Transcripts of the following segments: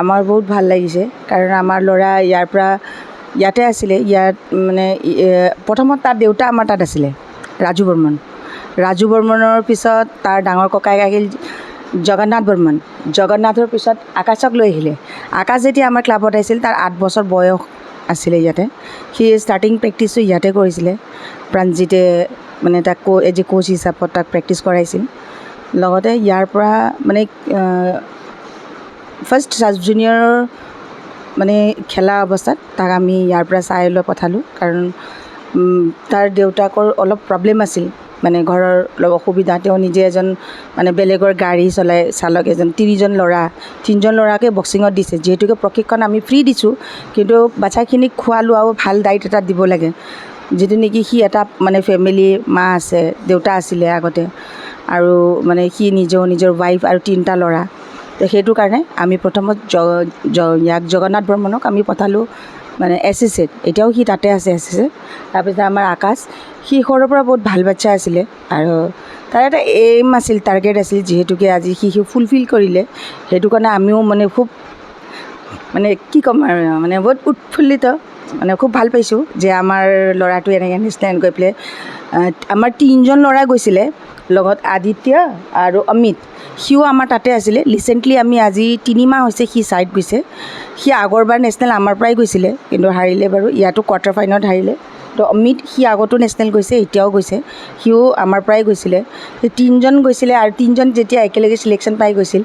আমাৰ বহুত ভাল লাগিছে কাৰণ আমাৰ ল'ৰা ইয়াৰ পৰা ইয়াতে আছিলে ইয়াত মানে প্ৰথমত তাৰ দেউতা আমাৰ তাত আছিলে ৰাজু বৰ্মনৰ পিছত তাৰ ডাঙৰ ককায়েক আহিল জগন্নাথ বৰ্মন। জগন্নাথৰ পিছত আকাশক লৈ আহিলে। আকাশ যেতিয়া আমাৰ ক্লাবত আহিছিল তাৰ 8 বছৰ বয়স আছিলে ইয়াতে। সি ষ্টাৰ্টিং প্ৰেক্টিচটো ইয়াতে কৰিছিলে। প্ৰাণজিতে মানে তাক এজ এ কোচ হিচাপত তাক প্ৰেক্টিচ কৰাইছিল। লগতে ইয়াৰ পৰা মানে ফাৰ্ষ্ট চাব জুনিয়ৰৰ মানে খেলা অৱস্থাত তাক আমি ইয়াৰ পৰা চাই লৈ পঠালোঁ কাৰণ তাৰ দেউতাকৰ অলপ প্ৰব্লেম আছিল মানে ঘৰৰ অলপ অসুবিধা। তেওঁ নিজে এজন মানে বেলেগৰ গাড়ী চালক এজন 3জন ল'ৰাকে বক্সিঙত দিছে। যিহেতুকে প্ৰশিক্ষণ আমি ফ্ৰী দিছোঁ কিন্তু বাচ্ছাখিনিক খোৱা লোৱাও ভাল ডাইট এটা দিব লাগে যিটো নেকি সি এটা মানে ফেমিলি মা আছে দেউতা আছিলে আগতে আৰু মানে সি নিজৰ ৱাইফ আৰু 3টা ল'ৰা। তো সেইটো কাৰণে আমি প্ৰথমত ইয়াক জগন্নাথ বৰ্মনক আমি পঠালোঁ মানে SSAত। এতিয়াও সি তাতে আছে SSAত। তাৰপিছত আমাৰ আকাশ সি সৰুৰ পৰা বহুত ভাল বাচ্ছা আছিলে আৰু তাৰ এটা এইম আছিল টাৰ্গেট আছিল যিহেতুকে আজি সি ফুলফিল কৰিলে। সেইটো কাৰণে আমিও মানে খুব মানে কি ক'ম আৰু মানে বহুত উৎফুল্লিত মানে খুব ভাল পাইছোঁ যে আমাৰ ল'ৰাটো এনেকৈ নেশ্যনেল গৈ পেলাই আমাৰ 3জন ল'ৰা গৈছিলে লগত আদিত্য আৰু অমিত। সিও আমাৰ তাতে আছিলে। ৰিচেণ্টলি আমি আজি 3 মাহ হৈছে সি চাইড গৈছে। সি আগৰবাৰ নেশ্যনেল আমাৰ পৰাই গৈছিলে কিন্তু হাৰিলে বাৰু। ইয়াতো কোৱাৰ্টাৰ ফাইনেলত হাৰিলে। তো অমিত সি আগতো নেশ্যনেল গৈছে এতিয়াও গৈছে। সিও আমাৰ পৰাই গৈছিলে। 3জন গৈছিলে আৰু 3জন যেতিয়া একেলগে চিলেকশ্যন পাই গৈছিল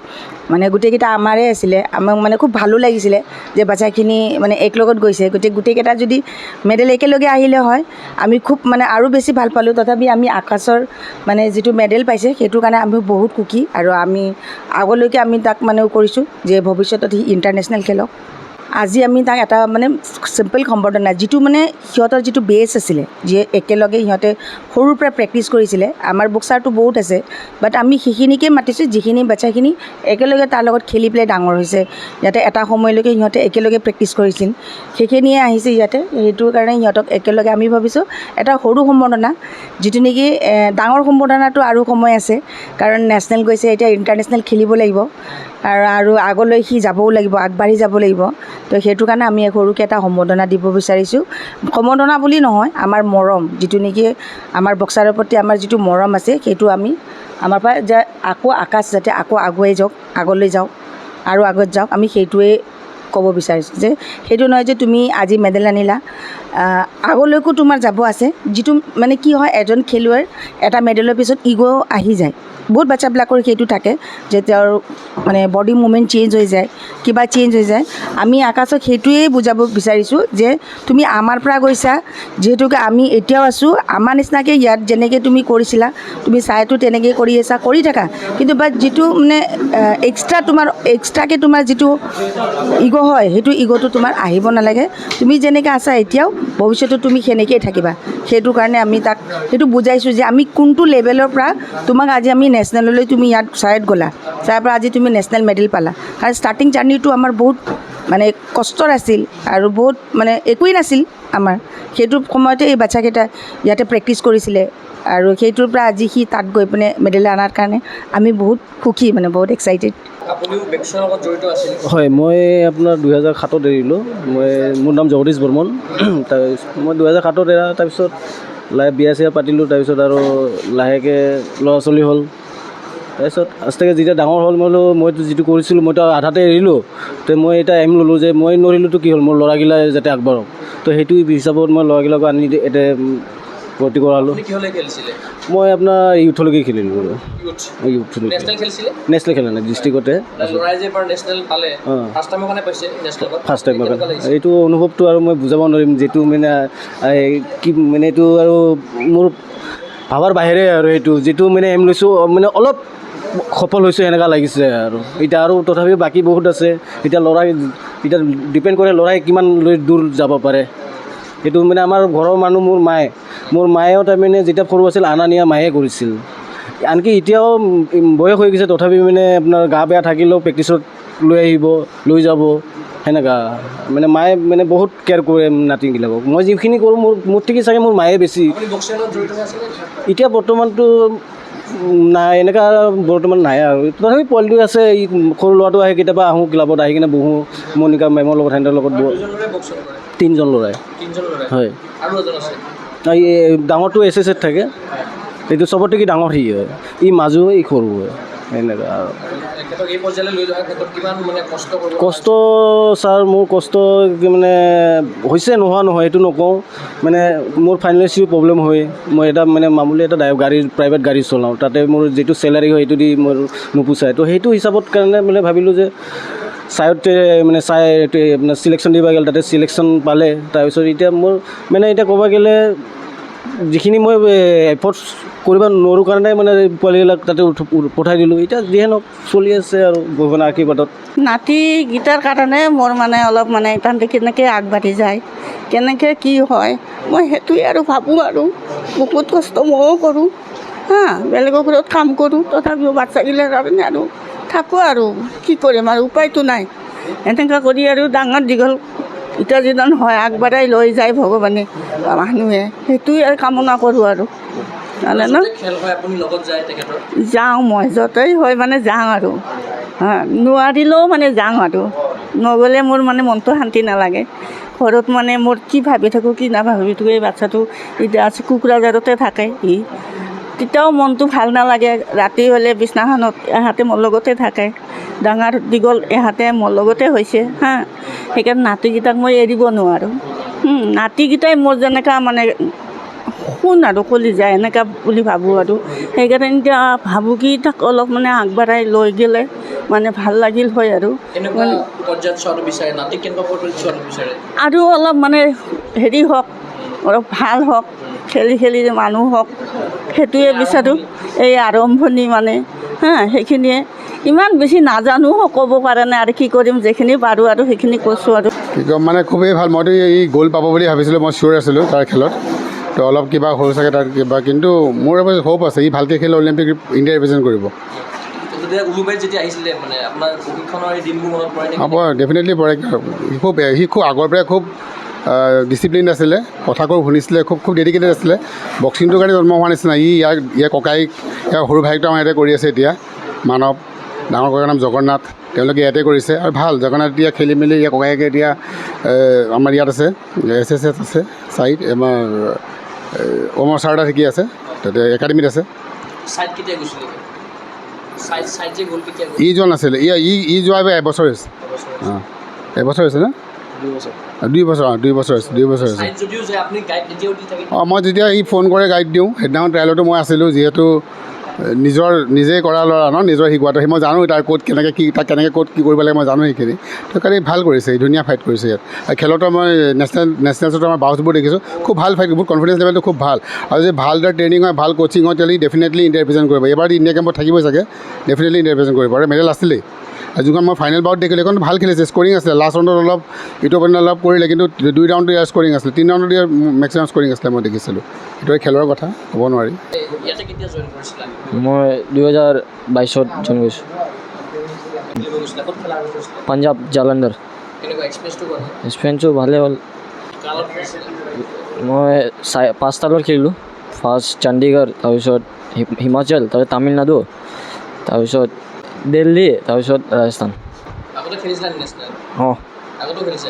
মানে গোটেইকেইটা আমাৰে আছিলে। আমাক মানে খুব ভালো লাগিছিলে যে বাচ্ছাখিনি মানে একলগত গৈছে। গোটেইকেইটা যদি মেডেল একেলগে আহিলে হয় আমি খুব মানে আৰু বেছি ভাল পালোঁ। তথাপি আমি আকাশৰ মানে যিটো মেডেল পাইছে সেইটো কাৰণে আমি বহুত সুখী আৰু আমি আগলৈকে আমি তাক মানে কৰিছোঁ যে ভৱিষ্যতত সি ইণ্টাৰনেশ্যনেল খেলক। আজি আমি তাক এটা মানে চিম্পল সম্বৰ্ধনা যিটো মানে সিহঁতৰ যিটো বেছ আছিলে যে একেলগে সিহঁতে সৰুৰ পৰা প্ৰেক্টিচ কৰিছিলে। আমাৰ বক্সাৰটো বহুত আছে বাট আমি সেইখিনিকে মাতিছোঁ যিখিনি বাচ্ছাখিনি একেলগে তাৰ লগত খেলি পেলাই ডাঙৰ হৈছে। ইয়াতে এটা সময়লৈকে সিহঁতে একেলগে প্ৰেক্টিচ কৰিছিল সেইখিনিয়ে আহিছে ইয়াতে। সেইটো কাৰণে সিহঁতক একেলগে আমি ভাবিছোঁ এটা সৰু সম্বৰ্ধনা যিটো নেকি ডাঙৰ সম্বৰ্ধনাটো আৰু সময় আছে কাৰণ নেশ্যনেল গৈছে এতিয়া ইণ্টাৰনেশ্যনেল খেলিব লাগিব আৰু আগলৈ সি যাবও লাগিব আগবাঢ়ি যাব লাগিব। তো সেইটো কাৰণে আমি সৰুকৈ এটা সম্বৰ্ধনা দিব বিচাৰিছোঁ। সম্বৰ্ধনা বুলি নহয় আমাৰ মৰম যিটো নেকি আমাৰ বক্সাৰৰ প্ৰতি আমাৰ যিটো মৰম আছে সেইটো আমি আমাৰ পৰা যে আকৌ আকাশ যাতে আকৌ আগুৱাই যাওক আগলৈ যাওক আৰু আগত যাওক আমি সেইটোৱে ক'ব বিচাৰিছোঁ যে সেইটো নহয় যে তুমি আজি মেডেল আনিলা আগলৈকো তোমাৰ যাব আছে। যিটো মানে কি হয় এজন খেলুৱৈৰ এটা মেডেলৰ পিছত ইগ' আহি যায়। বহুত বাচ্ছাবিলাকৰ সেইটো থাকে যে তেওঁৰ মানে বডি মুভমেণ্ট চেঞ্জ হৈ যায় কিবা চেঞ্জ হৈ যায়। আমি আকাশক সেইটোৱেই বুজাব বিচাৰিছোঁ যে তুমি আমাৰ পৰা গৈছা যিহেতুকে আমি এতিয়াও আছোঁ আমাৰ নিচিনাকৈ ইয়াত যেনেকৈ তুমি কৰিছিলা তুমি চাইতো তেনেকৈ কৰি আছা কৰি থাকা কিন্তু বাট যিটো মানে এক্সট্ৰাকৈ তোমাৰ যিটো ইগ' হয় সেইটো ইগ'টো তোমাৰ আহিব নালাগে। তুমি যেনেকৈ আছা এতিয়াও ভৱিষ্যতে তুমি সেনেকৈয়ে থাকিবা। সেইটো কাৰণে আমি তাক সেইটো বুজাইছোঁ যে আমি কোনটো লেভেলৰ পৰা তোমাক আজি আমি নেশ্যনেললৈ তুমি ইয়াত চাইড গ'লা তাৰ পৰা আজি তুমি নেশ্যনেল মেডেল পালা। কাৰণ ষ্টাৰ্টিং জাৰ্ণিটো আমাৰ বহুত মানে কষ্টৰ আছিল আৰু বহুত মানে একোৱেই নাছিল আমাৰ। সেইটো সময়তে এই বাচ্ছাকেইটা ইয়াতে প্ৰেক্টিচ কৰিছিলে আৰু সেইটোৰ পৰা আজি সি তাত গৈ পিনে মেডেল অনাৰ কাৰণে আমি বহুত সুখী মানে বহুত এক্সাইটেড। আপুনিও বেক্সৰ লগত জড়িত আছিল? হয়, মই আপোনাৰ 2007 এৰিলোঁ। মোৰ নাম জগদীশ বৰ্মন। মই 2007 এৰা তাৰপিছত বিয়া চিয়া পাতিলোঁ। তাৰপিছত আৰু লাহেকৈ ল'ৰা ছোৱালী হ'ল। তাৰপিছত আস্তেকৈ যেতিয়া ডাঙৰ হ'ল মইতো যিটো কৰিছিলোঁ মইতো আধাতে এৰিলোঁ। তো মই এটা এম ল'লোঁ যে মই নৰিলোঁতো কি হ'ল মোৰ ল'ৰাগিলাই যাতে আগবাঢ়ক। তো সেইটো হিচাপত মই ল'ৰাগিলাকো আনি এতিয়া ভৰ্তি কৰালোঁ। কিহলৈ খেলিছিলে? মই আপোনাৰ ইউথলৈকে খেলিলোঁ। নেশ্যনেল খেলিছিলে? নেশ্যনেল খেলা নাই ডিষ্ট্ৰিক্টতে। ল'ৰাই যে এবাৰ নেশ্যনেল পালে ফাৰ্ষ্ট টাইমৰ কাৰণে পাইছে নেশ্যনেলত? ফাৰ্ষ্ট টাইমৰ কাৰণে এইটো অনুভৱটো আৰু মই বুজাব নোৱাৰিম যিটো মানে কি মানে এইটো আৰু মোৰ ভাবাৰ বাহিৰে আৰু এইটো যিটো মানে এম লৈছোঁ মানে অলপ সফল হৈছোঁ এনেকুৱা লাগিছে আৰু এতিয়া আৰু তথাপিও বাকী বহুত আছে। এতিয়া ল'ৰাই এতিয়া ডিপেণ্ড কৰে ল'ৰাই কিমান দূৰ যাব পাৰে। সেইটো মানে আমাৰ ঘৰৰ মানুহ মোৰ মায়েও তাৰমানে যেতিয়া সৰু আছিল অনা নিয়া মায়ে কৰিছিল। আনকি এতিয়াও বয়স হৈ গৈছে তথাপি মানে আপোনাৰ গা বেয়া থাকিলেও প্ৰেক্টিচত লৈ আহিব লৈ যাব সেনেকুৱা মানে মায়ে মানে বহুত কেয়াৰ কৰে নাতিবিলাকক। মই যিখিনি কৰোঁ মোৰ থাকি চাগে মোৰ মায়ে বেছি। আপুনি বক্সিঙত জড়িত হৈ আছিলে? এতিয়া বৰ্তমানটো নাই এনেকুৱা বৰ্তমান নাই আৰু তথাপি পোৱালিটো আছে এই সৰু ল'ৰাটো আহে কেতিয়াবা আহোঁ ক্লাবত আহি কিনে বহোঁ মনিকা মেমৰ লগত সিহঁতৰ লগত দুজনৰে বক্সিং কৰে 3জন ল'ৰাই 3জন ল'ৰাই হয় আৰু এজন আছে এই ডাঙৰটো SSত থাকে এইটো চবতে কি ডাঙৰ সি হয় ই মাজু ই সৰু হয় এনেকুৱা আৰু তেখেতক এই পৰ্যায়লৈ লৈ যোৱাৰ ক্ষেত্ৰত কিমান মানে কষ্ট কৰিব কষ্ট ছাৰ মোৰ কষ্ট কি মানে হৈছে নোহোৱা নহয় এইটো নকওঁ মানে মোৰ ফাইনেন্সিয়েল প্ৰব্লেম হয় মই এটা মানে মামুলি এটা গাড়ী প্ৰাইভেট গাড়ী চলাওঁ তাতে মোৰ যিটো চেলাৰী হয় সেইটো দি মোৰ নোপোচায় তো সেইটো হিচাপত কাৰণে মানে ভাবিলোঁ যে চাইতে মানে চাই আপোনাৰ চিলেকশ্যন দিব গ'ল তাতে চিলেকশ্যন পালে তাৰপিছত এতিয়া মোৰ মানে এতিয়া ক'ব গ'লে যিখিনি মই এফৰ্টছ কৰিব নোৱাৰোঁ কাৰণে মানে পোৱালিবিলাক তাতে পঠাই দিলোঁ এতিয়া যিহে নহওক চলি আছে আৰু ভগৱানৰ আশীৰ্বাদত নাতিকেইটাৰ কাৰণে মোৰ মানে অলপ মানে তাহাঁতে কেনেকৈ আগবাঢ়ি যায় কেনেকৈ কি হয় মই সেইটোৱে আৰু ভাবোঁ আৰু বহুত কষ্ট ময়ো কৰোঁ বেলেগৰ ঘৰত কাম কৰোঁ তথাপিও বাচ্চাগিলাৰ কাৰণে আৰু থাকোঁ আৰু কি কৰিম আৰু উপায়তো নাই এনেকুৱা কৰি আৰু ডাঙৰ দীঘল এতিয়া যিজন হয় আগবাঢ়াই লৈ যায় ভগৱানে বা মানুহে সেইটোৱে আৰু কামনা কৰোঁ আৰু জানে ন খেল হয় আপুনি লগত যায় তেখেতৰ যাওঁ মই য'তেই হয় মানে যাওঁ আৰু নোৱাৰিলেও মানে যাওঁ আৰু নগ'লে মোৰ মানে মনটো শান্তি নালাগে ঘৰত মানে মোৰ কি ভাবি থাকোঁ কি নাভাবি থাকোঁ এই বাচ্ছাটো এতিয়া আছে কোকৰাঝাৰতে থাকে ই তেতিয়াও মনটো ভাল নালাগে ৰাতি হ'লে বিছনাখনত এহাতে মোৰ লগতে থাকে ডাঙৰ দীঘল এহাতে মোৰ লগতে হৈছে সেইকাৰণে নাতিকেইটাক মই এৰিব নোৱাৰোঁ নাতিকেইটাই মোৰ যেনেকুৱা মানে শুন আৰু কলি যায় এনেকুৱা বুলি ভাবোঁ আৰু সেইকাৰণে এতিয়া ভাবোঁ কি তাক অলপ মানে আগবঢ়াই লৈ গ'লে মানে ভাল লাগিল হয় আৰু এনেকুৱা পৰ্যায়ত চোৱাটো বিচাৰে নাতিক কেনেকুৱা পৰ্যায়ত চোৱাটো বিচাৰে আৰু অলপ মানে হেৰি হওক অলপ ভাল হওক খেলি খেলি মানুহ হওক সেইটোৱে বিচাৰোঁ এই আৰম্ভণি মানে সেইখিনিয়ে ইমান বেছি নাজানো ক'ব পৰা নাই আৰু কি কৰিম যিখিনি পাৰোঁ আৰু সেইখিনি কৈছোঁ আৰু কি ক'ম মানে খুবেই ভাল মইতো এই গ'ল পাব বুলি ভাবিছিলোঁ মই চিয়'ৰ আছিলোঁ তাৰ খেলত তো অলপ কিবা সৰু চাগে তাৰ কিবা কিন্তু মোৰ এবাৰ হোপ আছে ই ভালকৈ খেলি অলিম্পিক ইণ্ডিয়া ৰিপ্ৰেজেণ্ট কৰিব উলুবাৰীত যেতিয়া আহিছিলে মানে আপোনাৰ প্ৰশিক্ষণৰ এই দিনবোৰ মনত পৰে ডেফিনেটলি পৰে সি খুব আগৰ পৰাই খুব ডিচিপ্লিন আছিলে কথাবোৰ শুনিছিলে খুব ডেডিকেটেড আছিলে বক্সিংটোৰ কাৰণে জন্ম হোৱা নিচিনা ইয়াৰ ককাইক ইয়াৰ সৰু ভাইকটো আমাৰ ইয়াতে কৰি আছে এতিয়া মানৱ ডাঙৰ ককাৰ নাম জগন্নাথ তেওঁলোকে ইয়াতে কৰিছে আৰু ভাল জগন্নাথ এতিয়া খেলি মেলি ইয়াৰ ককায়েকে এতিয়া আমাৰ ইয়াত আছে SSত আছে চাইড আমাৰ অমৰ চাৰদা শিকি আছে তাতে একাডেমীত আছে চাইড কেতিয়া গৈছিলে চাইড যে গ'ল কেতিয়া ই যোৱা নাছিলে ই যোৱা এইবাৰ এবছৰ হৈছে এবছৰ হৈছে ন 2 বছৰ হৈছে চাইড যদিও যে আপুনি গাইড এতিয়াও দি থাকে মই যেতিয়া ই ফোন কৰে গাইড দিওঁ সেইদিনাখন ট্ৰায়েলতো মই আছিলোঁ যিহেতু নিজেই কৰা ল'ৰা ন নিজৰ শিকোৱাটো সেই মই জানো তাৰ ক'ত কেনেকৈ ক'ত কি কৰিব লাগে মই জানো সেইখিনি তো কাৰণে ভাল কৰিছে ধুনীয়া ফাইট কৰিছে ইয়াত আৰু খেলতো মই নেশ্যনেলছতো আমাৰ বাউচবোৰ দেখিছোঁ খুব ভাল ফাইট বহুত কনফিডেঞ্চ লেভেলটো খুব ভাল আৰু যদি ভাল তাৰ ট্ৰেইনিং হয় ভাল কোচিং হয় তেতিয়াহ'লে ডেফিনেটলি ইণ্ডিয়া ৰিপ্ৰেজেণ্ট কৰিব এবাৰ ইণ্ডিয়া কেম্পত থাকিবই চাগে ডেফিনেটলি ইণ্ডিয়া ৰিপ্ৰেজেণ্ট কৰিব আৰু মেডেল আছিলেই আৰু যোনখন মই ফাইনেল বাউট দেখিলোঁ এখন ভাল খেলিছে স্ক'ৰিং আছিলে লাষ্ট ৰাউণ্ডত অলপ ইটো পিনে অলপ কৰিলে কিন্তু 2 ৰাউণ্ডত ইয়াৰ স্ক'ৰিং আছিলে 3 ৰাউণ্ডত ইয়াৰ মেক্সিমাম স্ক'ৰিং আছিলে মই দেখিছিলোঁ সেইটোৱে খেলৰ কথা ক'ব নোৱাৰি ইয়াতে কেতিয়া জইন কৰিছিলা মই 2022 জইন কৰিছোঁ ক'ত খেলা কৰিছিলা পাঞ্জাৱ জালন্দৰ কেনেকুৱা এক্সপিৰিয়েঞ্চটো কোৱা এক্সপিৰিয়েঞ্চটো ভালেই হ'ল কালত খেলিছিলে মই 5টা দল খেলিলোঁ ফাৰ্ষ্ট চণ্ডীগড় তাৰপিছত হিমাচল তাৰপিছত তামিলনাডু তাৰপিছত দিল্লী তাৰপিছত ৰাজস্থান আগতে খেলিছিলা নেশ্যনেল আগতেও খেলিছে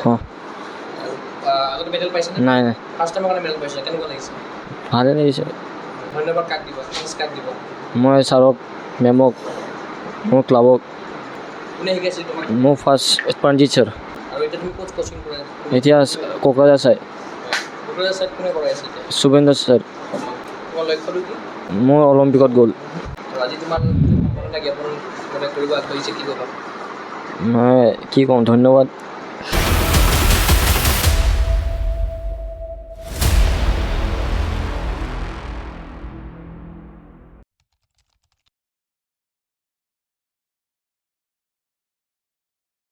আগতে মেডেল পাইছে নাই ফাৰ্ষ্ট টাইমৰ কাৰণে মেডেল পাইছে কেনেকুৱা লাগিছে ভালেই লাগিছে ধন্যবাদ কাক দিব থেংকছ কাক দিব মই ছাৰক মেমক মোৰ ক্লাবক কোনে শিকাইছিল তোমাক মোৰ ফাৰ্ষ্ট প্ৰাণজিত ছাৰ আৰু এতিয়া তুমি ক'ত কোচিং কৰা এতিয়া কোকৰাঝাৰ চাই কোকৰাঝাৰ ছাইড কোনে কৰাই আছে এতিয়া শুভেন্দ্ৰ ছাৰ তোমাৰ লক্ষ্যটো কি মোৰ অলিম্পিকত গ'ল আৰু আজি তোমাৰ জ্ঞাপন কৰিব আগবাঢ়িছে কি ক'বা মই কি ক'ম ধন্যবাদ